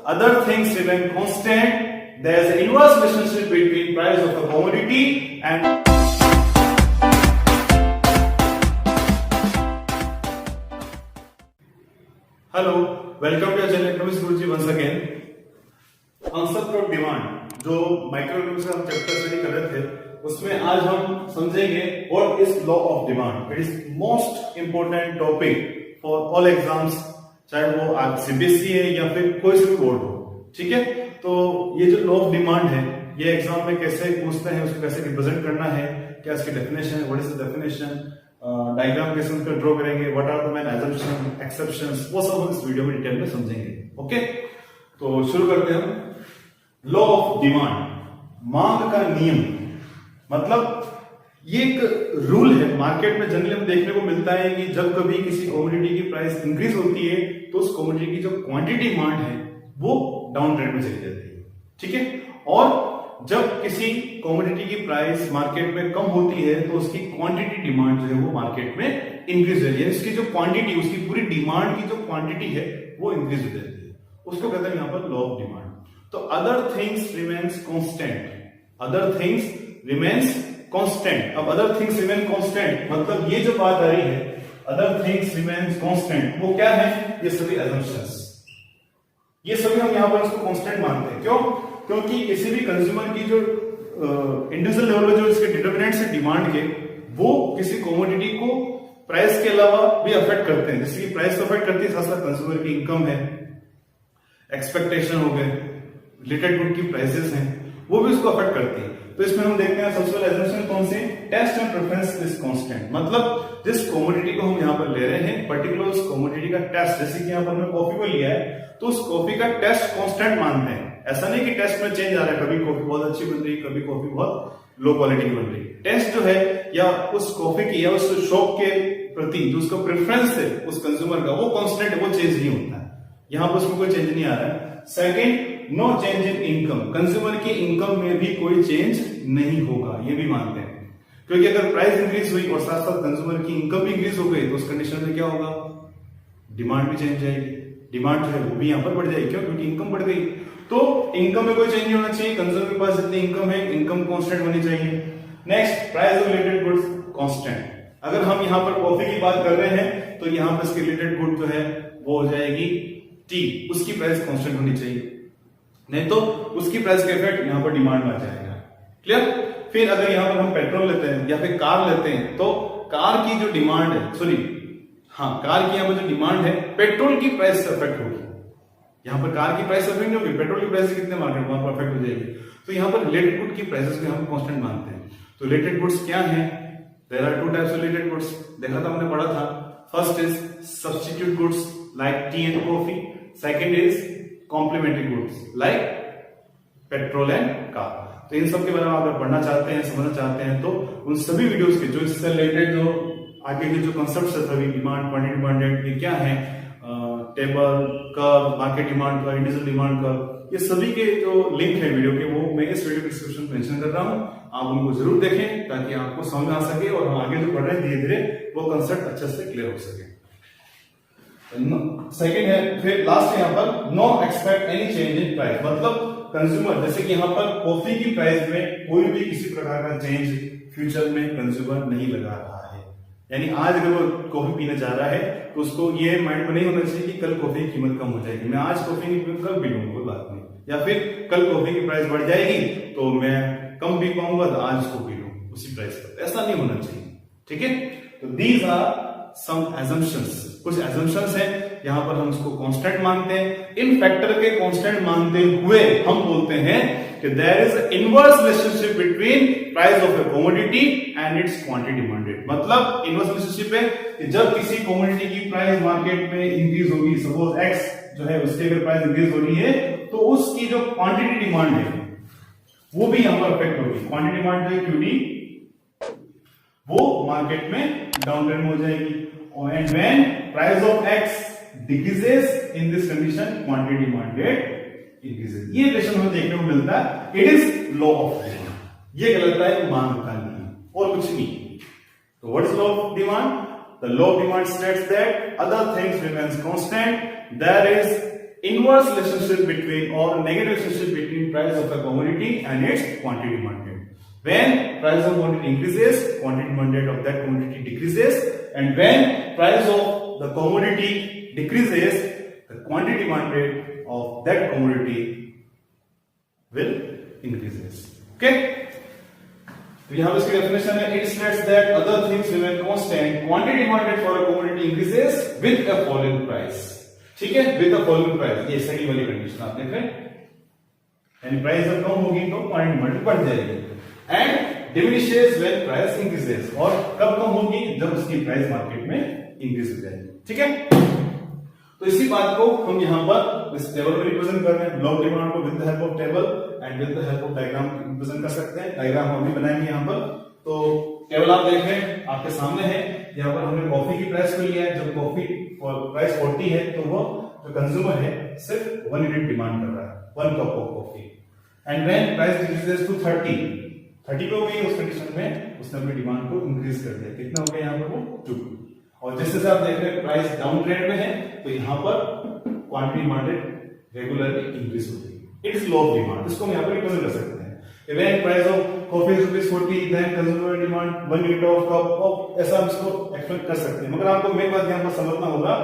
other things remain constant. There is an inverse relationship between price of a commodity and hello, welcome to channel economics Guruji once again. Concept of demand जो microeconomics का हम chapter study कर रहे थे, उसमें आज हम समझेंगे what is law of demand. It is most important topic for all exams, चाहे वो आप सीबीएसई है या फिर कोई सा भी बोर्ड हो। ठीक है, तो ये जो लॉ ऑफ डिमांड है, ये एग्जाम में कैसे पूछते हैं, उसको कैसे रिप्रेजेंट करना है, क्या इसकी डेफिनेशन है, what is the definition, diagram कैसे उसका ड्रॉ करेंगे, what are the main assumption, exceptions, वो सब हम इस वीडियो में डिटेल में समझेंगे। ओके, तो शुरू करते हैं हम। लॉ ऑफ डिमांड, मांग का नियम, मतलब ये एक रूल है मार्केट में जनरली हम देखने को मिलता है कि जब कभी किसी कमोडिटी की प्राइस इंक्रीज होती है तो उस कमोडिटी की जो क्वांटिटी डिमांड है वो डाउन ट्रेंड में चली जाती है। ठीक है, और जब किसी कमोडिटी की प्राइस मार्केट में कम होती है तो उसकी क्वांटिटी डिमांड जो है वो मार्केट में इंक्रीज हो जाती है। इसकी जो क्वांटिटी, उसकी पूरी डिमांड की जो क्वांटिटी है वो इंक्रीज हो जाती है, उसको कहते हैं यहां पर लॉ ऑफ डिमांड। तो other things remains constant, other things remains constant. अब अदर थिंग्स रिमेन कांस्टेंट मतलब ये जो बात आ रही है, अदर थिंग्स रिमेन्स कांस्टेंट, वो क्या है? ये सभी असम्पशंस, ये सभी हम यहां पर इसको कांस्टेंट मानते हैं। क्यों? क्योंकि किसी भी कंज्यूमर की जो इंडिविजुअल लेवल पे जो इसके डिटरमिनेंट्स है डिमांड के, वो किसी कमोडिटी को प्राइस के अलावा भी अफेक्ट करते हैं। जैसे कि प्राइस तो अफेक्ट करती है, साथ साथ कंज्यूमर की इनकम है, एक्सपेक्टेशन हो गए, रिलेटेड गुड की प्राइसेस हैं, वो भी उसको अफेक्ट करती है। तो इसमें हम देखते हैं सबसे पहले assumption कौन सी? Taste and preference is constant, मतलब जिस कमोडिटी को हम यहाँ पर ले रहे हैं, पर्टिकुलर उस कमोडिटी का टेस्ट, जैसे कि यहाँ पर हमने कॉफी को लिया है तो उस कॉफी का टेस्ट कांस्टेंट मानते हैं। ऐसा नहीं कि टेस्ट में चेंज आ रहा है, कभी कॉफी बहुत अच्छी बन रही है, कभी कॉफी बहुत लो क्वालिटी की बन रही है। टेस्ट जो है या उस कॉफी की या उस शॉप के प्रति जो उसका प्रेफरेंस है उस कंज्यूमर का, वो कांस्टेंट है, वो चेंज नहीं होता है। यहाँ पर उसमें कोई चेंज नहीं आ रहा है। Second, no change in income, consumer की इनकम में भी कोई चेंज नहीं होगा, ये भी मानते हैं। क्योंकि अगर प्राइस इंक्रीज हुई और साथ साथ कंज्यूमर की इनकम भी इंक्रीज हो गई तो उस कंडीशन में क्या होगा? डिमांड भी चेंज जाएगी, डिमांड जो है वो भी यहां पर बढ़ जाएगी। क्यों? क्योंकि इनकम बढ़ गई। तो इनकम में कोई चेंज नहीं होना चाहिए, कंज्यूमर के पास जितनी इनकम है, इनकम कांस्टेंट होनी चाहिए। Next, price of related goods constant. अगर हम यहां पर कॉफी की बात कर रहे हैं तो यहां पर इसके रिलेटेड गुड जो है वो हो जाएगी टी, उसकी प्राइस कांस्टेंट होनी चाहिए, नहीं तो उसकी प्राइस का इफेक्ट यहां पर डिमांड में आ जाएगा। क्लियर? फिर अगर यहां पर हम पेट्रोल लेते हैं या फिर कार लेते हैं तो कार की जो डिमांड है, कार की यहां पर जो डिमांड है पेट्रोल की प्राइस से अफेक्ट होगी। यहां पर कार की प्राइस अफेक्ट नहीं होगी, पेट्रोल की प्राइस कितने मार्केट वहां पर अफेक्ट हो जाएगी। तो यहां पर रिलेटेड गुड की प्राइसेस को हम कांस्टेंट मानते हैं। तो रिलेटेड गुड्स क्या है? There are two types of related goods, देखा था हमने, पढ़ा था। First is substitute goods like tea and coffee, second is complementary goods like petrol and car. तो इन सब के बारे में अगर पढ़ना चाहते हैं, समझना चाहते हैं, तो उन सभी वीडियोस के जो इससे रिलेटेड जो आगे के जो कॉन्सेप्ट्स है, सभी डिमांड, क्वांटिटी डिमांड, ये क्या है, table curve, market demand curve, individual demand curve, ये सभी के जो लिंक है वीडियो के, वो मैं इस वीडियो डिस्क्रिप्शन में मेंशन कर रहा हूं। आप उनको जरूर देखें ताकि आपको समझ में आ सके और हम आगे जो पढ़ रहे हैं धीरे धीरे वो कंसेप्ट अच्छे से क्लियर हो सके। सेकेंड है, फिर लास्ट है यहाँ पर, no expect any change in price, मतलब कंज्यूमर, जैसे कि यहाँ पर कॉफी की प्राइस में कोई भी किसी प्रकार का चेंज फ्यूचर में कंज्यूमर नहीं लगा रहा है। यानी आज अगर वो कॉफी पीने जा रहा है तो उसको ये माइंड में नहीं होना चाहिए कि कल कॉफी की कीमत कम हो जाएगी, मैं आज कॉफी नहीं पीऊंगा, कल पी लूंगा, कोई बात नहीं। या फिर कल कॉफी की प्राइस बढ़ जाएगी तो मैं कम पी पाऊंगा तो आज उसको पी लूं उसी प्राइस पर, ऐसा नहीं होना चाहिए। ठीक है, तो दीज आर सम assumptions, कुछ assumptions हैं, यहां पर हम उसको कांस्टेंट मानते हैं। इन फैक्टर के कांस्टेंट मानते हुए हम बोलते हैं कि there is inverse relationship between price of a commodity and its quantity demanded, मतलब इनवर्स रिलेशनशिप है कि जब किसी कमोडिटी की प्राइस मार्केट में इंक्रीज होगी, सपोज एक्स जो है उसकी अगर प्राइस इंक्रीज हो रही है तो उसकी जो क्वांटिटी डिमांड है वो भी यहां पर अफेक्ट होगी। क्वांटिटी डिमांड जो है क्यूडी, वो मार्केट में डाउन ट्रेंड हो जाएगी। And when price of x decreases in this condition quantity demanded increases. ये रिलेशन हमें देखने को मिलता है, it is law of demand. ये कहलाता है मांग का नियम और कुछ नहीं। तो what is law of demand? The law of demand states that other things remains constant, there is inverse relationship between or negative relationship between price of a commodity and its quantity demanded. When price of commodity increases, quantity demanded of that commodity decreases, and when price of the commodity decreases, the quantity demanded of that commodity will increases. Okay? तो यहाँ इसकी definition है, it states that other things remain constant, quantity demanded for a commodity increases with a falling price. ठीक है, with a falling price, ये सही वाली condition आप देख रहे हैं, यानी प्राइस जब कम होगी तो क्वांटिटी डिमांड बढ़ जाएगी, and diminishes when price increases, और कब कम होगी, जब उसकी प्राइस मार्केट में इंक्रीज हो जाएगी. ठीक है, तो इसी बात को हम यहाँ पर इस टेबल में रिप्रेजेंट कर रहे हैं. ब्लॉक डिमांड को with the help of table and with the help of diagram represent कर सकते हैं. डायग्राम हम भी बनाएंगे यहाँ पर. तो टेबल आप देख रहे हैं, आपके सामने है. यहाँ पर हमने कॉफी की प्राइस को लिया है. जब कॉफी प्राइस 40 है तो वो जो कंज्यूमर है सिर्फ 1 यूनिट डिमांड कर रहा है, 1 cup of coffee. And when price decreases to 30 पे हो गई, उस कंडीशन में उसने अपनी डिमांड को इंक्रीज कर दिया. कितना हो गया यहाँ पर, वो 2. और जैसे से आप देख रहे हैं प्राइस डाउन ट्रेंड में है, तो यहाँ पर क्वांटिटी डिमांडेड रेगुलरली इंक्रीज हो गई. It is law of demand, इसको हम यहाँ पर रिप्रेजेंट कर सकते हैं. When price of coffee is ₹40, then consumer demand 1 unit of cup of, ऐसा हम इसको एक्सप्लेन कर सकते हैं. मगर आपको मेन बात यहाँ पर समझना होगा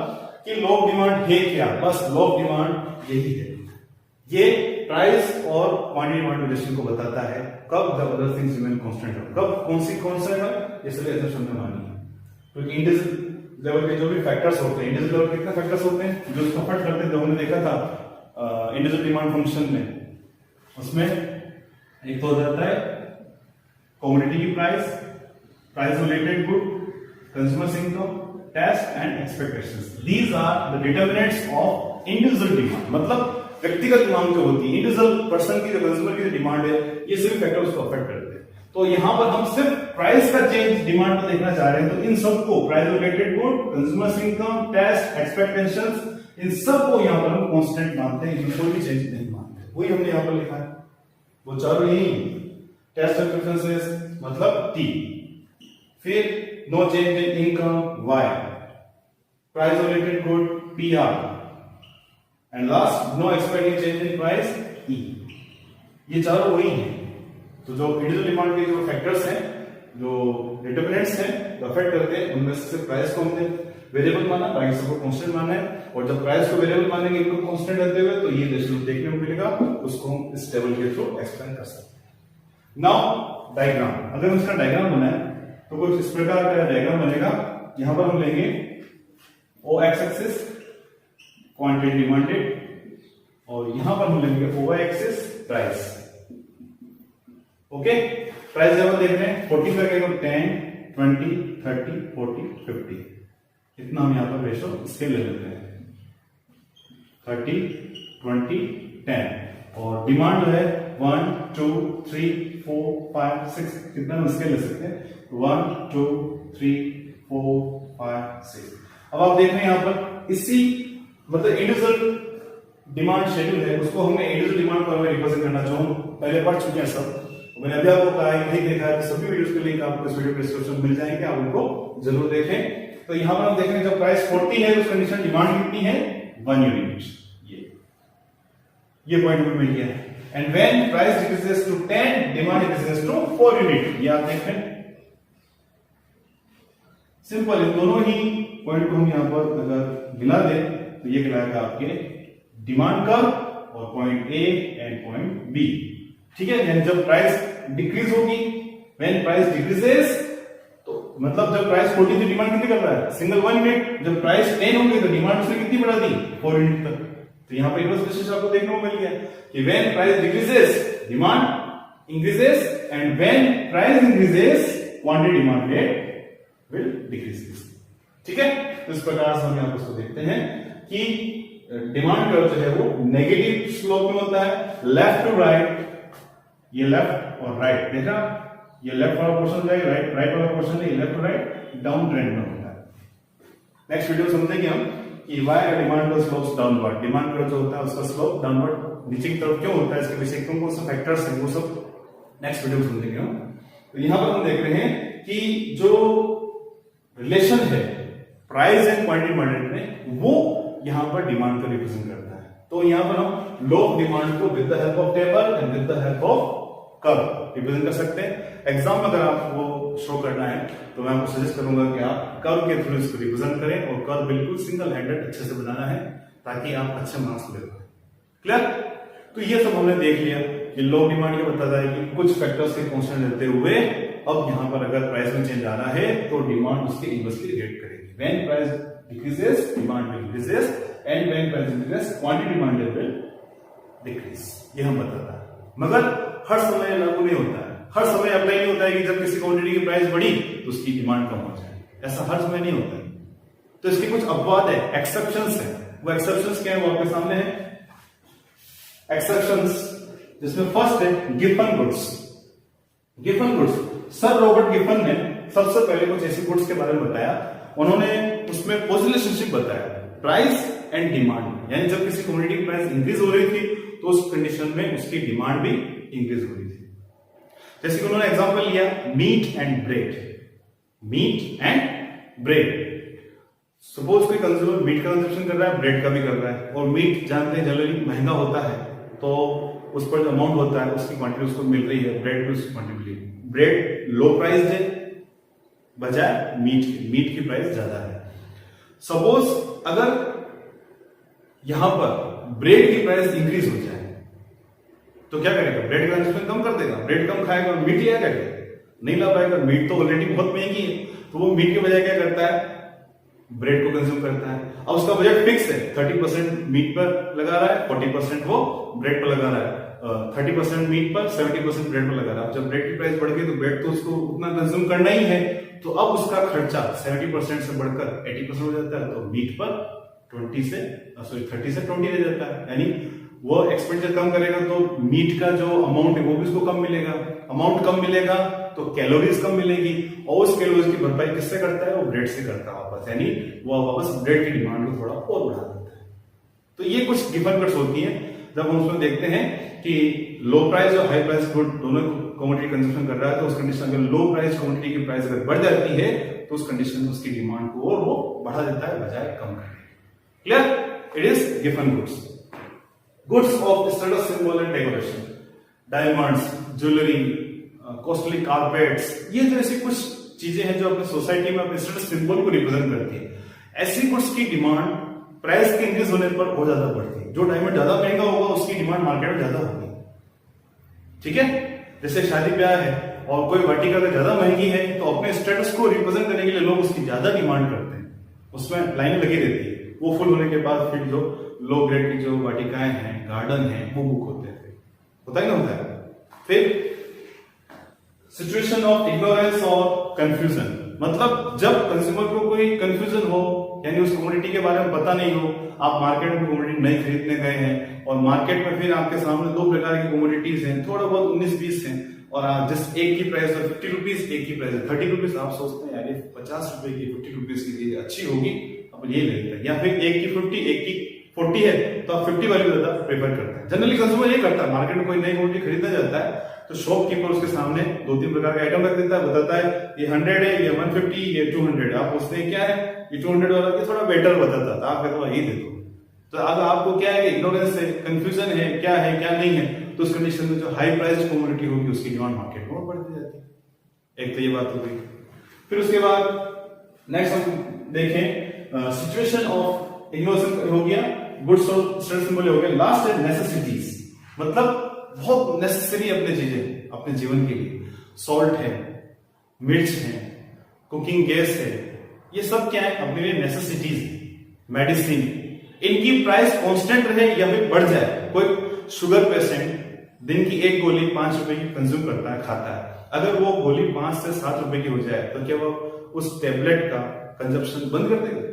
कि लो ऑफ डिमांड है क्या. बस लो ऑफ डिमांड यही है, ये प्राइस और क्वांटिटी डिमांड रिलेशन को बताता है. कब the other things remain constant, कब कौन सी कांस्टेंट है, इसलिए असम्पशन में मानी है. क्योंकि इंडिविजुअल लेवल के जो भी फैक्टर्स होते हैं, इंडिविजुअल लेवल कितने फैक्टर्स होते हैं जो इसको अफेक्ट करते हैं, जो हमने देखा था इंडिविजुअल डिमांड फंक्शन में, उसमें एक तो हो जाता है कमोडिटी की price, price related good, consumers income, taste and expectations. These are the determinants of individual demand. मतलब व्यक्तिगत डिमांड जो होती है, इंडिविजुअल पर्सन की, जो कंज्यूमर की जो डिमांड है, ये सभी फैक्टर उसको अफेक्ट करते हैं. तो यहां पर हम सिर्फ प्राइस का चेंज डिमांड को देखना चाह रहे हैं. तो इन सबको, price related good, consumers income, taste, expectations, इन सबको यहां पर हम कांस्टेंट मानते हैं, इनमें कोई भी चेंज नहीं मानते. वही हमने यहां पर लिखा है, वो चारों यही. टेस्ट एक्सपेक्टेशंस मतलब T, फिर no change in income Y, price related good PR, and last no expected change in price E. ये चारों वही हैं. तो जो इंडिविजुअल डिमांड के जो फैक्टर्स हैं, जो डिटरमिनेंट्स हैं, जो अफेक्ट करते हैं, उनमें से प्राइस को हमने वेरिएबल माना, प्राइस को कांस्टेंट माना है. और जब प्राइस को वेरिएबल मानेंगे, इनको कांस्टेंट रहते हुए, तो ये रिलेशन देखने को मिलेगा. उसको हम इस टेबल के थ्रू एक्सप्लेन कर सकते हैं. नाउ डायग्राम, अगर हम इसका डायग्राम बनाए तो कुछ इस प्रकार का डायग्राम बनेगा. यहां पर हम लेंगे O एक्सिस क्वांटिटी डिमांडेड, और यहां पर हम लेंगे OY axis price. Okay, price level देख रहे हैं 40 लगेगा, 10, 20, 30, 40, 50. इतना हम यहां पर रेशो स्केल ले लेते हैं, 30, 20, 10. और डिमांड जो है 1, 2, 3, 4, 5, 6, कितना हम स्केल ले सकते हैं, 1, 2, 3, 4, 5, 6. अब आप देख रहे हैं यहां पर इसी मतलब इंडिविजुअल डिमांड शेड्यूल है, उसको हमने इंडिविजुअल डिमांड को हमें रिप्रेजेंट करना, जो हम पहले पढ़ चुके हैं सब. मैंने अभी आपको कहा है, नहीं देखा है तो सभी वीडियोस के लिंक आपको इस वीडियो डिस्क्रिप्शन में मिल जाएंगे, आप उनको जरूर देखें. तो यहां पर हम देख रहे हैं जब प्राइस 40 है, उस कंडीशन डिमांड कितनी है, 1 यूनिट. ये पॉइंट हमें मिल गया है. And when price decreases to 10, demand decreases to 4 unit. ये आप देख रहे हैं, सिंपल. इन दोनों ही पॉइंट को हम यहां पर अगर मिला दें तो ये कहलाएगा आपके डिमांड कर्व और point A and point B. ठीक है, यानी जब प्राइस डिक्रीज होगी, व्हेन प्राइस डिक्रीजेस, तो मतलब जब प्राइस 40 थी, डिमांड कितनी कर रहा है, सिंगल 1 यूनिट. जब प्राइस 10 होगी तो डिमांड उसने कितनी बढ़ा दी, 4 यूनिट तक. तो यहां पर इन्वर्स रिलेशनशिप आपको देखने को मिल गया कि when price decreases, demand increases, and when price increases, quantity demanded will decrease. ठीक है, तो इस प्रकार से हम यहां पर उसको देखते हैं कि डिमांड कर्व जो है वो नेगेटिव स्लोप में होता है, लेफ्ट टू राइट. ये लेफ्ट और राइट देखा, ये लेफ्ट वाला पोर्शन जाएगा, राइट वाला पोर्शन नहीं, left to right down trend में होता है. नेक्स्ट वीडियो समझेंगे हम कि व्हाई डिमांड का स्लोप डाउनवर्ड. डिमांड कर्व जो होता है उसका स्लोप डाउनवर्ड नीचे की तरफ क्यों होता है, इसके पीछे कौन कौन से फैक्टर्स हैं, वो सब नेक्स्ट वीडियो में समझेंगे हम. तो यहां पर हम देख रहे हैं कि जो रिलेशन है प्राइस एंड क्वांटिटी डिमांडेड में, वो यहां पर डिमांड को रिप्रेजेंट करता है. तो यहाँ पर हम लो ऑफ डिमांड को with the help of table and with the help of curve represent कर सकते हैं। एग्जाम में अगर आपको शो करना है तो मैं आपको सजेस्ट करूंगा कि आप कर्व के थ्रू इसको रिप्रेजेंट करें और कर्व बिल्कुल सिंगल हैंडेड अच्छे से बनाना है ताकि आप अच्छे मार्क्स ले पाए। क्लियर? तो ये सब हमने देख लिया कि लो डिमांड ये बताता है कि कुछ फैक्टर्स के कांस्टेंट रहते हुए अब यहाँ पर अगर प्राइस में चेंज आ रहा है तो डिमांड उसके इनवर्सली रिएक्ट करेगी। When price decreases demand will increases and when price increases quantity demand will decrease. ये हम बताता है, मगर हर समय लागू नहीं होता है। हर समय अप्लाई नहीं होता है कि जब किसी क्वांटिटी की प्राइस बढ़ी तो उसकी डिमांड कम हो जाए, ऐसा हर समय नहीं होता है। तो इसके कुछ अपवाद है, एक्सेप्शंस है। वो एक्सेप्शंस क्या है वो आपके सामने है। एक्सेप्शंस जिसमें फर्स्ट है Giffen goods. Giffen goods, sir Robert Giffen ने सबसे पहले कुछ ऐसी गुड्स के बारे में बताया। उन्होंने उसमें कॉजल रिलेशनशिप बताया प्राइस एंड डिमांड, यानी जब किसी कमोडिटी की प्राइस इंक्रीज हो रही थी तो उस कंडीशन में उसकी डिमांड भी इंक्रीज हो रही थी। जैसे कि उन्होंने एग्जांपल लिया meat and bread. Meat and bread, suppose कोई कंज्यूमर मीट का कंजप्शन कर रहा है, ब्रेड का भी कर रहा है, और मीट जानते हैं जनरली महंगा होता है तो उस पर जो अमाउंट होता है उसकी क्वांटिटी उसको मिल रही है, ब्रेड की उसकी क्वांटिटी मिल रही है। ब्रेड लो प्राइस है बजाय मीट की प्राइस ज्यादा है। सपोज अगर यहां पर ब्रेड की प्राइस इंक्रीज हो जाए तो क्या करेगा? ब्रेड का कंजप्शन कम कर देगा, ब्रेड कम खाएगा और मीट लिया करेगा, नहीं ला पाएगा। मीट तो ऑलरेडी बहुत महंगी है, तो वो मीट के बजाय क्या करता है? ब्रेड को कंज्यूम करता है। अब उसका बजट फिक्स है, 30% मीट पर लगा रहा है, 40% वो ब्रेड पर लगा रहा है, 30% मीट पर, 70% ब्रेड पर लगा रहा है। जब ब्रेड की प्राइस बढ़ गई तो ब्रेड तो उसको उतना कंज्यूम करना ही है, तो अब उसका खर्चा 70% से बढ़कर 80% हो जाता है, तो मीट पर 30 से 20 रह जाता है। यानी वो एक्सपेंडिचर कम करेगा तो मीट का जो अमाउंट है वो भी उसको कम मिलेगा। अमाउंट कम मिलेगा तो कैलोरीज कम मिलेगी, और उस कैलोरीज की भरपाई किससे करता है? वो ब्रेड से करता है वापस, यानी वो वापस ब्रेड की डिमांड को थोड़ा और बढ़ा देता है। तो ये कुछ गिवन कट्स होती हैं जब हम उसमें देखते हैं कि लो प्राइस और हाई प्राइस गुड दोनों कमोडिटी कंजप्शन कर रहा है, तो उस कंडीशन में लो प्राइस कमोडिटी की प्राइस अगर बढ़ जाती है तो उस कंडीशन में उसकी डिमांड को और वो बढ़ा देता है बजाय कम करने। Clear? It is given goods. Goods of status symbol and decoration, diamonds, jewellery, costly carpets, ये जो ऐसी कुछ चीजें हैं जो अपने सोसाइटी में अपने स्टेटस सिंबल को रिप्रेजेंट करती है। ऐसी गुड्स की डिमांड प्राइस के इंक्रीज होने पर और ज्यादा बढ़ती है। जो डायमंड ज्यादा महंगा होगा उसकी डिमांड मार्केट में ज्यादा होगी। ठीक है? जैसे शादी ब्याह है और कोई वाटिका अगर ज्यादा महंगी है तो अपने स्टेटस को रिप्रेजेंट करने के लिए लोग उसकी ज्यादा डिमांड करते हैं, उसमें लाइन लगी रहती है। वो फुल होने के बाद फिर जो लो ग्रेड की जो वाटिकाएं हैं, गार्डन है, वो बुक होते हैं। होता ही ना होता है। फिर सिचुएशन ऑफ इग्नोरेंस और कंफ्यूजन, मतलब जब कंज्यूमर को कोई कंफ्यूजन हो, यानी उस कमोडिटी के बारे में पता नहीं हो, आप मार्केट में कमोडिटी नहीं खरीदने गए हैं और मार्केट में फिर आपके सामने दो प्रकार की कमोडिटीज हैं, थोड़ा बहुत 19-20 हैं, और आप जिस एक की प्राइस है 50 रुपीज, एक की प्राइस है 30 रुपीज, आप सोचते हैं यार 50 रुपए की 50 रुपीज की चीज अच्छी होगी, अब ये ले लेते हैं। या फिर एक की 50, एक की 40 है तो आप 50 वाली ज्यादा प्रेफर करते हैं। जनरली कंज्यूमर ये करता है, मार्केट में कोई नई कमोडिटी खरीदना चाहता है तो शॉपकीपर उसके सामने 2-3 प्रकार के आइटम रख देता है, बताता है ये 100 है, ये 150, ये 200। आप पूछते हैं क्या है? ये 200 वाला ये थोड़ा बेटर बताता है, आप कहते हो यही दे दो। तो अब आपको क्या है कि इग्नोरेंस है, कंफ्यूजन है, क्या है क्या नहीं है, तो उस कंडीशन में जो हाई प्राइस कमोडिटी होगी उसकी डिमांड मार्केट में बढ़ती जाती है। एक तो ये बात हो गई। फिर उसके बाद नेक्स्ट हम देखें सिचुएशन ऑफ इग्नोरेंस हो गया, गुड्स और स्टेटस सिंबल हो गया। लास्ट है नेसेसिटीज, मतलब बहुत नेसेसरी अपने चीजें अपने जीवन के लिए। सॉल्ट है, मिर्च है, कुकिंग गैस है, ये सब क्या है? अपने लिए नेसेसिटीज। मेडिसिन, इनकी प्राइस कांस्टेंट रहे या फिर बढ़ जाए। कोई शुगर पेशेंट दिन की एक गोली 5 रुपए की कंज्यूम करता है, खाता है, अगर वो गोली 5 से 7 रुपए की हो जाए तो क्या वो उस टेबलेट का कंजप्शन बंद कर देगा?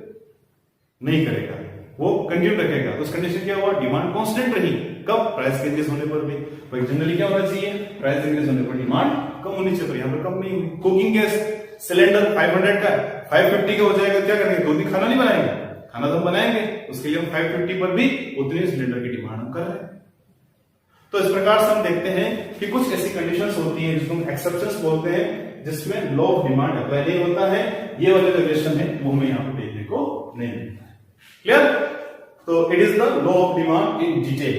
नहीं करेगा, वो कंटिन्यू रखेगा। तो उस कंडीशन क्या हुआ? डिमांड कांस्टेंट रही। कब? प्राइस के इंक्रीज होने पर भी। जनरली क्या होना चाहिए? प्राइस इंक्रीज होने पर डिमांड कम होनी चाहिए, पर यहाँ पर कम नहीं हुई। कुकिंग गैस सिलेंडर 500 का 550 का हो जाएगा, क्या करेंगे? 2 दिन खाना नहीं बनाएंगे, खाना तो हम बनाएंगे, उसके लिए हम 550 पर भी उतनी सिलेंडर की डिमांड हम कर रहे हैं। तो इस प्रकार से हम देखते हैं कि कुछ ऐसी कंडीशंस होती हैं जिसको हम एक्सेप्शंस बोलते हैं, जिसमें लॉ ऑफ डिमांड अप्लाई नहीं होता है। ये वाले रिलेशन है वो हमें यहाँ पर देखने को नहीं मिलता है। क्लियर? तो it is the law of demand in detail,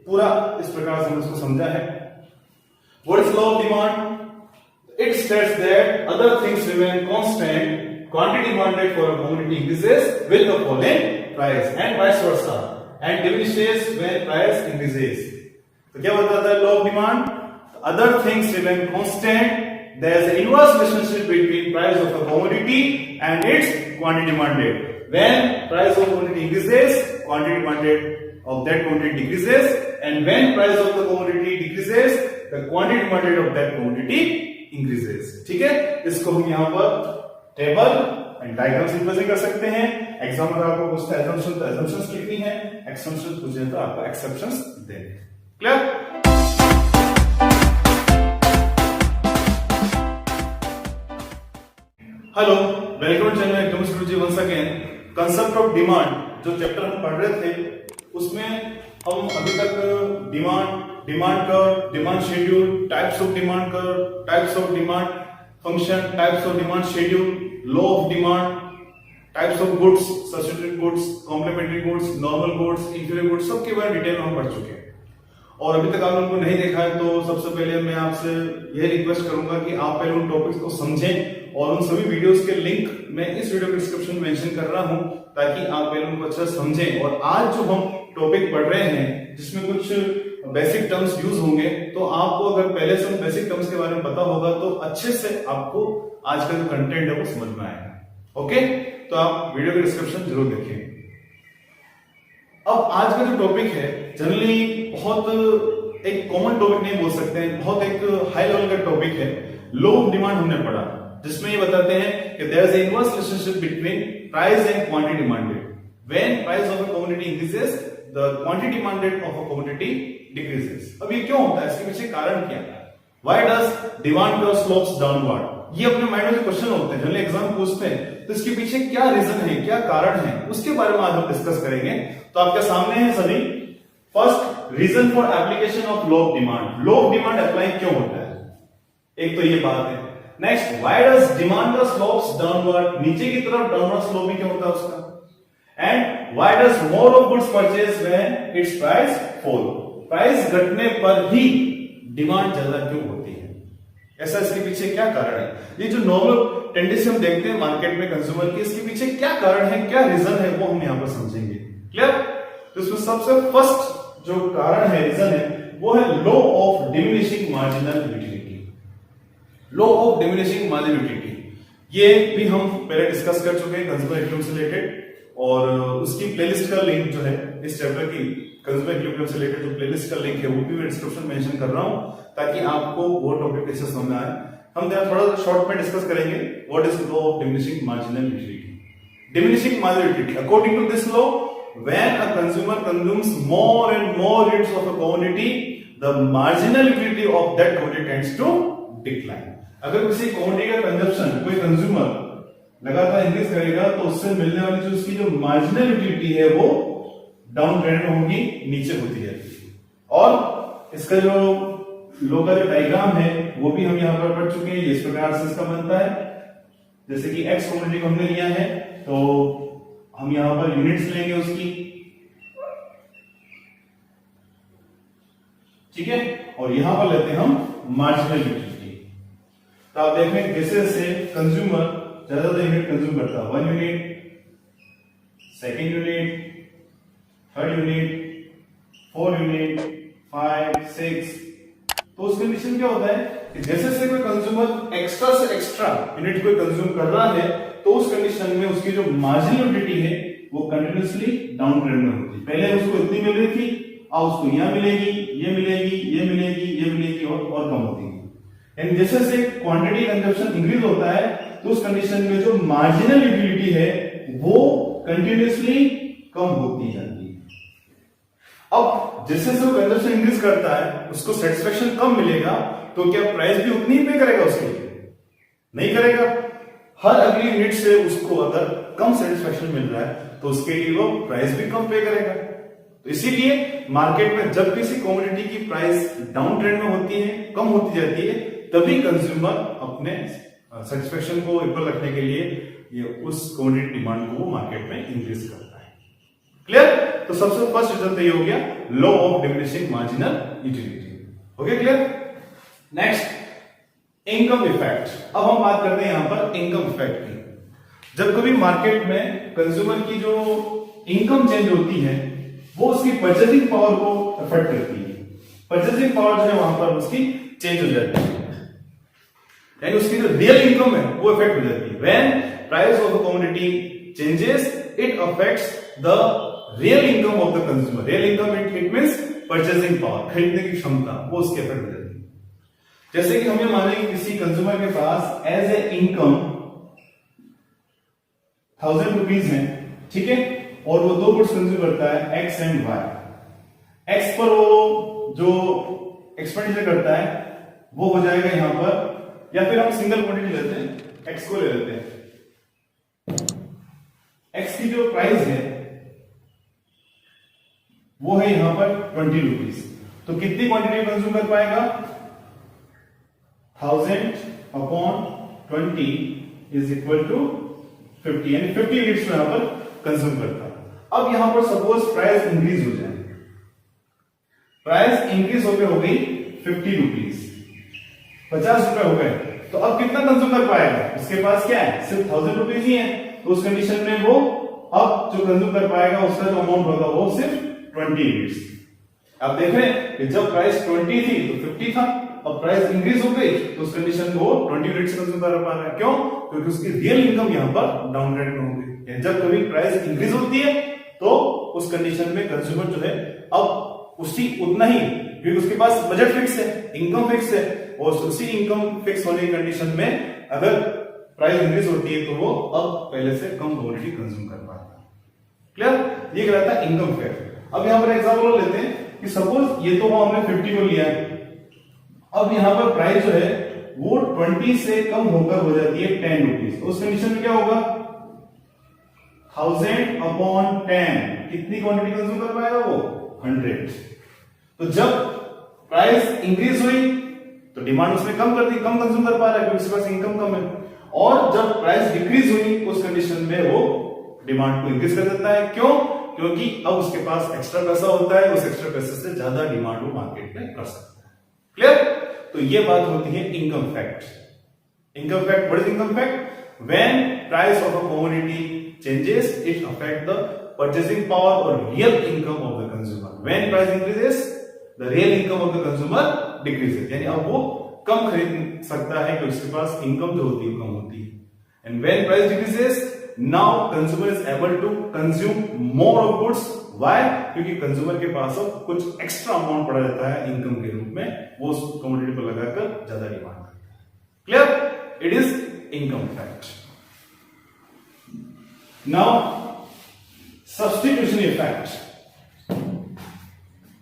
पूरा इस प्रकार से हमने इसको समझा है। What is law of demand? It states that other things remain constant. Quantity demanded for a commodity increases with the falling price and vice versa, and diminishes when price increases. तो क्या बताता है law of demand? Other things remain constant. There is an inverse relationship between price of a commodity and its quantity demanded. When price of commodity increases, quantity demanded of that commodity decreases, and when price of the commodity decreases, the quantity demanded of that commodity increases. ठीक है, इसको हम यहाँ पर table and diagram से represent कर सकते हैं। एग्जाम में आपको पूछता है assumption, तो assumptions लिखनी है, exceptions पूछे तो आपको exceptions देने। Clear? Hello, welcome to channel economics Guruji once again. Concept of demand जो चैप्टर हम पढ़ रहे थे उसमें हम अभी तक demand curve, demand schedule, types of demand curve, types of demand function, types of demand schedule, law of demand, types of goods, substitute goods, complementary goods, normal goods, inferior goods, सबके बारे में डिटेल में हम पढ़ चुके हैं। और अभी तक आप लोगों को नहीं देखा है तो सबसे पहले मैं आपसे यह रिक्वेस्ट करूंगा कि आप पहले उन टॉपिक्स को समझें, और उन सभी वीडियोस के लिंक मैं इस वीडियो के डिस्क्रिप्शन में मेंशन कर रहा हूं ताकि आप पहले उनको अच्छा समझें। और आज जो हम टॉपिक पढ़ रहे हैं जिसमें कुछ बेसिक टर्म्स यूज होंगे, तो आपको अगर पहले से उन बेसिक टर्म्स के बारे में पता होगा तो अच्छे से आपको आज का जो कंटेंट है वो समझ में आएगा। ओके, तो आप वीडियो के डिस्क्रिप्शन जरूर देखें। अब आज का जो टॉपिक है जनरली बहुत एक कॉमन टॉपिक नहीं बोल सकते हैं, बहुत एक हाई लेवल का टॉपिक है। लॉ ऑफ डिमांड हमने पढ़ा जिसमें ये बताते हैं कि there is inverse relationship between price and quantity demanded. When price of a commodity increases, the quantity demanded of a commodity decreases. अब ये क्यों होता है, इसके पीछे कारण क्या है? Why does demand curve slopes downward? ये अपने माइंड में जो क्वेश्चन होते हैं, जनरली एग्जाम पूछते हैं, तो इसके पीछे क्या रीजन है, क्या कारण है, उसके बारे में आज हम डिस्कस करेंगे। तो आपके सामने है सभी। First, reason for application of law of demand. Law of demand apply क्यों होता है, एक तो ये बात है। Next, why does demand curve slopes downward? नीचे की तरफ डाउनवर्ड स्लोप भी क्यों होता है उसका? And why does more of goods purchase when it's price fall? Price घटने पर ही डिमांड ज्यादा क्यों होती है, ऐसा इसके पीछे क्या कारण है? ये जो नॉर्मल टेंडेंसी हम देखते हैं मार्केट में कंज्यूमर की, इसके पीछे क्या कारण है, क्या रीजन है, वो हम यहां पर समझेंगे। क्लियर? तो इसमें सबसे फर्स्ट जो कारण है, रीजन है, वो है law of diminishing marginal utility. Law of diminishing marginal utility ये भी हम पहले डिस्कस कर चुके हैं कंज्यूमर इक्विलिब्रियम से रिलेटेड, और उसकी प्लेलिस्ट का लिंक जो है इस चैप्टर की कंज्यूमर इक्विलिब्रियम से रिलेटेड जो प्लेलिस्ट का लिंक है वो भी मैं डिस्क्रिप्शन में मेंशन कर रहा हूं ताकि आपको वो टॉपिक कैसे समझ में आए। हम थोड़ा शॉर्ट में डिस्कस करेंगे what is law of diminishing marginal utility. Diminishing marginal utility, according to this law, when a consumer consumes more and more units of a commodity, the marginal utility of that commodity tends to decline. अगर किसी commodity का consumption कोई consumer लगातार increase करेगा तो उससे मिलने वाली जो उसकी जो मार्जिनल यूटिलिटी है वो डाउन ट्रेंड में होगी, नीचे होती जाएगी। और इसका जो लॉ का जो डायग्राम है वो भी हम यहां पर पढ़ चुके हैं। इस प्रकार से इसका बनता है, जैसे कि एक्स कमोडिटी को हमने लिया है तो हम यहां पर यूनिट्स लेंगे उसकी, ठीक है, और यहां पर लेते हैं हम मार्जिनल यूटिलिटी। तो आप देखें जैसे जैसे कंज्यूमर ज्यादा यूनिट कंज्यूम करता है, 1 unit, second unit, third unit, 4 unit, 5, 6, तो उस कंडीशन क्या होता है कि जैसे जैसे कोई कंज्यूमर एक्स्ट्रा से एक्स्ट्रा यूनिट कोई कंज्यूम कर रहा है तो उस कंडीशन में उसकी जो मार्जिनल यूटिलिटी है वो कंटिन्यूअसली डाउन ट्रेंड में होती है। पहले उसको इतनी मिल रही थी, अब उसको यहां मिलेगी, ये मिलेगी, ये मिलेगी, ये मिलेगी, और कम होती है। एंड जैसे जैसे क्वांटिटी कंजप्शन इंक्रीज होता है तो उस कंडीशन में जो मार्जिनल यूटिलिटी है वो कंटिन्यूअसली कम होती जाती है। अब जैसे जैसे कंजप्शन इंक्रीज करता है उसको सेटिस्फेक्शन कम मिलेगा, तो क्या प्राइस भी उतनी ही पे करेगा उसके लिए? नहीं करेगा। हर अगली यूनिट से उसको अगर कम सेटिस्फेक्शन मिल रहा है तो उसके लिए वो प्राइस भी कम पे करेगा। तो इसीलिए मार्केट में जब किसी कमोडिटी की प्राइस डाउन ट्रेंड में होती है, कम होती जाती है, तभी कंज्यूमर अपने सेटिस्फेक्शन को इक्वल रखने के लिए ये उस कमोडिटी डिमांड को मार्केट में इंक्रीज करता है। क्लियर? तो सबसे फर्स्ट रिजल्ट ये हो गया law of diminishing marginal utility. Okay clear. Next income effect. अब हम बात करते हैं यहां पर इनकम इफेक्ट की। जब कभी मार्केट में कंज्यूमर की जो इनकम चेंज होती है वो उसकी परचेसिंग पावर को अफेक्ट करती है। परचेसिंग पावर जो है वहां पर उसकी चेंज हो जाती है, यानी उसकी जो रियल इनकम है वो इफेक्ट हो जाती है। When price of a commodity changes it affects the real income of the consumer. Real income it means purchasing power, खरीदने की क्षमता, वो उसके इफेक्ट हो जाती है। जैसे कि हम ये माने कि किसी कंज्यूमर के पास एज ए इनकम 1000 रुपीज है, ठीक है, और वो दो गुड्स कंज्यूम करता है एक्स एंड वाई। एक्स पर वो जो एक्सपेंडिचर करता है वो हो जाएगा यहां पर, या फिर हम सिंगल क्वांटिटी लेते हैं, एक्स को ले लेते हैं। एक्स की जो प्राइस है वो है यहां पर 20 रुपीज। तो कितनी क्वांटिटी कंज्यूम कर पाएगा? 1000 अपॉन 20 इज इक्वल टू 50, यानी 50 यूनिट्स में यहां पर कंज्यूम करता है। अब यहां पर सपोज प्राइस इंक्रीज हो जाए, प्राइस इंक्रीज हो गई 50 रुपीज, 50 रुपए हो गए, तो अब कितना कंज्यूम कर पाएगा? उसके पास क्या है? सिर्फ 1000 रुपीज ही है। तो उस कंडीशन में वो अब जो कंज्यूम कर पाएगा उसका जो अमाउंट होगा वो सिर्फ 20 यूनिट्स। आप देख रहे हैं कि जब प्राइस 20 थी तो 50 था, अब प्राइस इंक्रीज हो गई तो उस कंडीशन में वो 20 यूनिट्स कंज्यूम कर पा रहा है। क्यों? क्योंकि उसकी रियल इनकम यहां पर डाउनग्रेड में होगी। जब कभी प्राइस इंक्रीज होती है तो उस कंडीशन में कंज्यूमर जो है अब उसी उतना ही, क्योंकि उसके पास बजट फिक्स है, इनकम फिक्स है, और उसी इनकम फिक्स होने की कंडीशन में अगर प्राइस इंक्रीज होती है तो वो अब पहले से कम क्वांटिटी कंज्यूम कर पाता है। क्लियर? ये कहलाता है इनकम इफेक्ट। अब यहां पर एग्जांपल लेते हैं कि सपोज ये तो हमने 50 को लिया है, अब यहां पर प्राइस जो है वो 20 से कम होकर हो जाती है 10 रुपीज। तो उस कंडीशन में क्या होगा? 1000 अपॉन 10, कितनी क्वांटिटी कंज्यूम कर पाएगा वो? 100। तो जब प्राइस इंक्रीज हुई तो डिमांड उसमें कम कर दी, कम कंज्यूम कर पा रहा है क्योंकि उसके पास इनकम कम है। और जब प्राइस डिक्रीज हुई उस कंडीशन में वो डिमांड को इंक्रीज कर देता है। क्यों? क्योंकि अब उसके पास एक्स्ट्रा पैसा होता है, उस एक्स्ट्रा पैसे से ज्यादा डिमांड वो मार्केट में कर सकता है। क्लियर? तो ये बात होती है income fact. Income fact, what is income fact? When price of a commodity changes it affect the purchasing power or real income of the consumer. When price increases the real income of the consumer decreases, यानी अब वो कम खरीद सकता है क्योंकि उसके पास income जो होती है कम होती है। And when price decreases now consumer is able to consume more of goods. Why? क्योंकि कंज्यूमर के पास अब कुछ एक्स्ट्रा अमाउंट पड़ा रहता है इनकम के रूप में, वो उस कमोडिटी पर लगाकर ज्यादा डिमांड करता है। Clear? It is income fact. Now, substitution effect.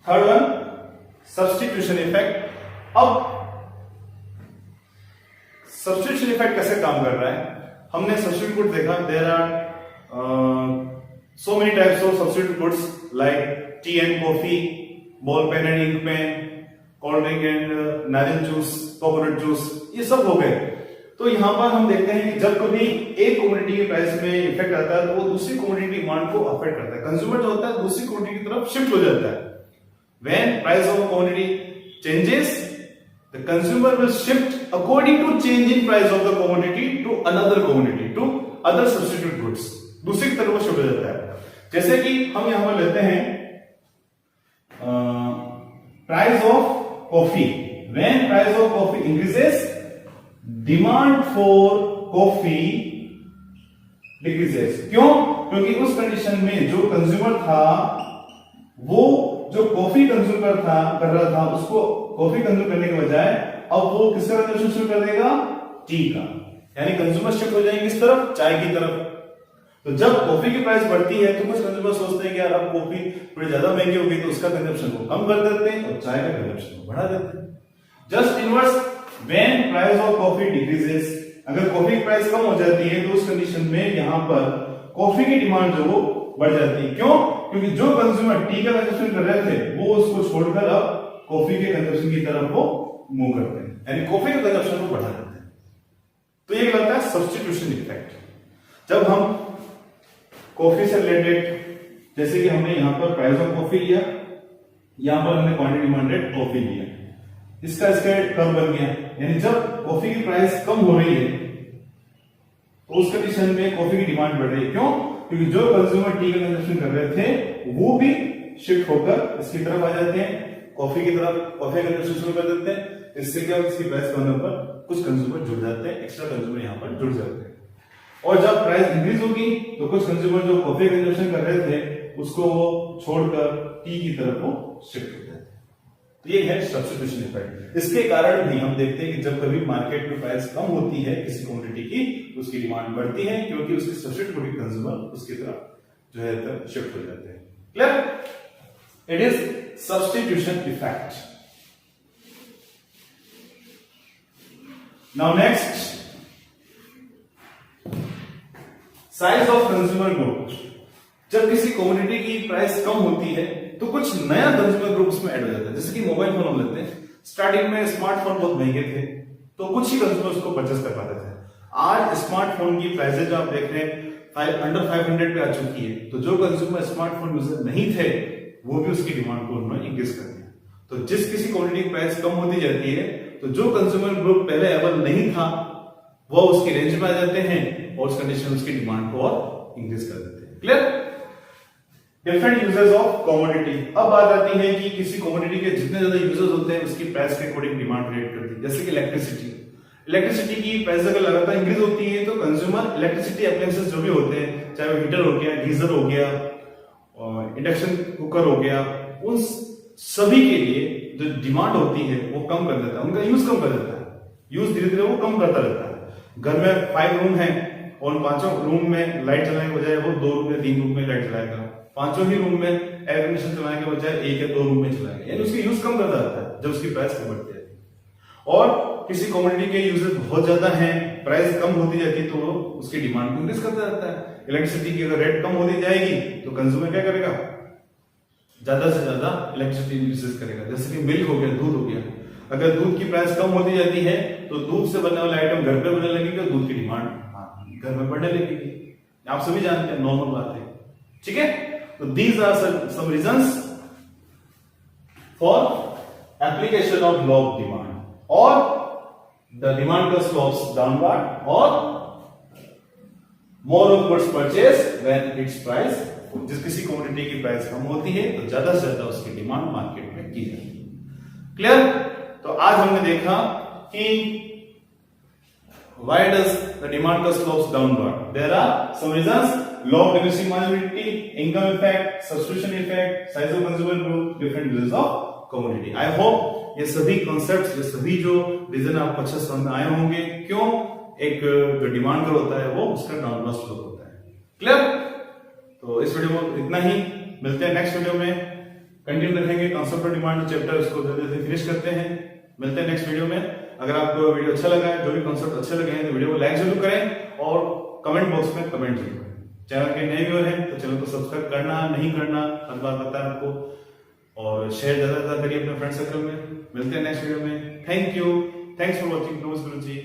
Third one, substitution effect. अब substitution effect कैसे काम कर रहा है? हमने substitute goods देखा, there are so many types of substitute goods like tea and coffee, ball pen and ink pen, cold drink and नारियल juice, coconut juice, ये सब हो गए। तो यहां पर हम देखते हैं कि जब कभी एक कमोडिटी के प्राइस में इफेक्ट आता है तो वो दूसरी कमोडिटी डिमांड को अफेक्ट करता है। कंज्यूमर जो होता है दूसरी कमोडिटी की तरफ शिफ्ट हो जाता है। When price of commodity changes the consumer will shift according to change in price of the commodity to another commodity, to other substitute goods, दूसरी तरफ वो शिफ्ट हो जाता है। जैसे कि हम यहां पर लेते हैं price of coffee. When price of coffee increases demand for coffee decreases. क्यों? क्योंकि उस कंडीशन में जो कंज्यूमर था वो जो कॉफी कंज्यूम कर रहा था उसको कॉफी कंज्यूम करने के बजाय अब वो किसका कंज्यूम शुरू कर देगा? टी का। यानी कंज्यूमर शिफ्ट हो जाएंगे किस तरफ? चाय की तरफ। तो जब कॉफी की प्राइस बढ़ती है तो कुछ कंज्यूमर सोचते हैं कि यार अब कॉफी थोड़ी ज्यादा महंगी हो गई तो उसका कंजप्शन को कम कर देते हैं और चाय का कंजप्शन को बढ़ा देते हैं। Just inverse, when price of coffee decreases, अगर कॉफी की प्राइस कम हो जाती है तो उस कंडीशन में यहां पर कॉफी की डिमांड जो वो बढ़ जाती है। क्यों? क्योंकि जो कंज्यूमर टी का कंजप्शन कर रहे थे वो उसको छोड़कर अब कॉफी के कंजप्शन की तरफ वो मूव करते हैं, यानी कॉफी के कंजप्शन को बढ़ा देते हैं। तो ये लगता है सब्स्टिट्यूशन इफेक्ट। जब हम कॉफी से रिलेटेड जैसे कि हमने यहाँ पर प्राइस ऑफ कॉफी लिया, यहाँ पर हमने क्वांटिटी डिमांड रेट कॉफी लिया, इसका कर्व बन गया। यानी जब कॉफी की प्राइस कम हो रही है तो उस कंडीशन में कॉफी की डिमांड बढ़ रही है। क्यों? क्योंकि जो कंज्यूमर टी का कंजप्शन कर रहे थे वो भी शिफ्ट होकर इसकी तरफ आ जाते हैं, कॉफी की तरफ कॉफी कंजप्शन शुरू कर देते हैं। इससे क्या इसकी प्राइस बढ़ने पर कुछ कंज्यूमर जुड़ जाते हैं, एक्स्ट्रा कंज्यूमर यहाँ पर जुड़ जाते हैं। और जब प्राइस इंक्रीज होगी तो कुछ कंज्यूमर जो कॉफी कंजप्शन कर रहे थे उसको वो छोड़कर टी की तरफ वो शिफ्ट हो जाते हैं। तो ये है सब्स्टिट्यूशन इफेक्ट। इसके कारण भी हम देखते हैं कि जब कभी मार्केट में प्राइस कम होती है किसी कमोडिटी की, उसकी डिमांड बढ़ती है, क्योंकि उसके सब्स्टिट्यूट कंज्यूमर उसकी तरफ जो है शिफ्ट हो जाते हैं। Clear? It is substitution effect. Now next, size of consumer group. जब किसी कमोडिटी की प्राइस कम होती है तो कुछ नया कंज्यूमर ग्रुप उसमें ऐड हो जाता है। जैसे कि मोबाइल फोन हम लेते हैं, स्टार्टिंग में स्मार्टफोन बहुत महंगे थे तो कुछ ही कंज्यूमर उसको परचेस कर पाते थे। आज स्मार्टफोन की प्राइसेज जो आप देख रहे हैं अंडर 500 पे आ चुकी है, तो जो कंज्यूमर स्मार्टफोन यूजर नहीं थे वो भी उसकी डिमांड को उन्होंने इंक्रीज कर दिया। तो जिस किसी कमोडिटी की प्राइस कम होती जाती है तो जो कंज्यूमर ग्रुप पहले अवेलेबल नहीं था वो उसकी रेंज में आ जाते हैं और उस कंडीशन उसकी डिमांड को और इंक्रीज कर देते हैं। Clear? Different uses of commodity. अब बात आती है कि किसी कमोडिटी के जितने ज्यादा यूजर्स होते हैं उसकी प्राइस के अकॉर्डिंग डिमांड रेट करती है। जैसे कि इलेक्ट्रिसिटी की प्राइस अगर लगातार इंक्रीज होती है तो कंज्यूमर इलेक्ट्रिसिटी अप्लायंसेस जो भी होते हैं, चाहे वो हीटर हो गया, गीजर हो गया, इंडक्शन कुकर हो गया, उन सभी के लिए जो डिमांड होती है वो कम कर देता है, उनका यूज कम कर देता है। यूज धीरे धीरे वो कम करता रहता है। घर में 5 रूम है और 5 रूम में लाइट चलाने के बजाय वो 2 रूम या 3 रूम में लाइट चलाएगा, 5 ही रूम में एयर कंडीशन चलाने के बजाय 1 या 2 रूम में चलाएगा। यानी उसकी यूज कम करता रहता है जब उसकी प्राइस कम बढ़ती है। और किसी कमोडिटी के यूजेस बहुत ज्यादा हैं, प्राइस कम होती जाती है तो वो उसकी डिमांड को इंक्रीज करता रहता है। इलेक्ट्रिसिटी की अगर रेट कम होती जाएगी तो कंज्यूमर क्या करेगा? ज्यादा से ज्यादा इलेक्ट्रिसिटी यूज करेगा। जैसे कि मिल्क हो गया, दूध हो गया, अगर दूध की प्राइस कम होती जाती है तो दूध से बनने वाले आइटम घर पे बनने लगेगा, दूध की डिमांड घर में बढ़ने लगेगी। आप सभी जानते हैं, नॉर्मल बात है। ठीक है? तो these are some reasons for application of law of demand, और the demand curve slopes downward or more of goods purchased when its price, जिस किसी कमोडिटी की प्राइस कम होती है तो ज्यादा से ज्यादा उसकी डिमांड मार्केट में की जाती है। क्लियर? तो आज हमने देखा कि why does the demand curve slopes downward? There are some reasons: law of diminishing marginality, income effect, substitution effect, size of consumer group, different uses of commodity. I hope ये सभी कॉन्सेप्ट्स, ये सभी जो रीजन आपको अच्छे समझ में आए होंगे। क्यों? एक जो डिमांड कर्व होता है वो उसका डाउनवर्ड स्लोप होता है। क्लियर? तो इस वीडियो में इतना ही, मिलते हैं नेक्स्ट वीडियो में, कंटिन्यू रखेंगे कॉन्सेप्ट ऑफ डिमांड चैप्टर, उसको जल्दी फिनिश करते हैं। मिलते हैं नेक्स्ट वीडियो में। अगर आपको वीडियो अच्छा लगा है, जो भी कॉन्सेप्ट अच्छे लगे हैं तो वीडियो को लाइक जरूर करें और कमेंट बॉक्स में कमेंट जरूर करें। चैनल के नए व्यूअर हैं तो चैनल को सब्सक्राइब करना नहीं करना हर बार पता है आपको, और शेयर ज्यादा करिए अपने फ्रेंड सर्कल में। मिलते हैं नेक्स्ट वीडियो में। Thank you, thanks for watching. नमस्कार जी।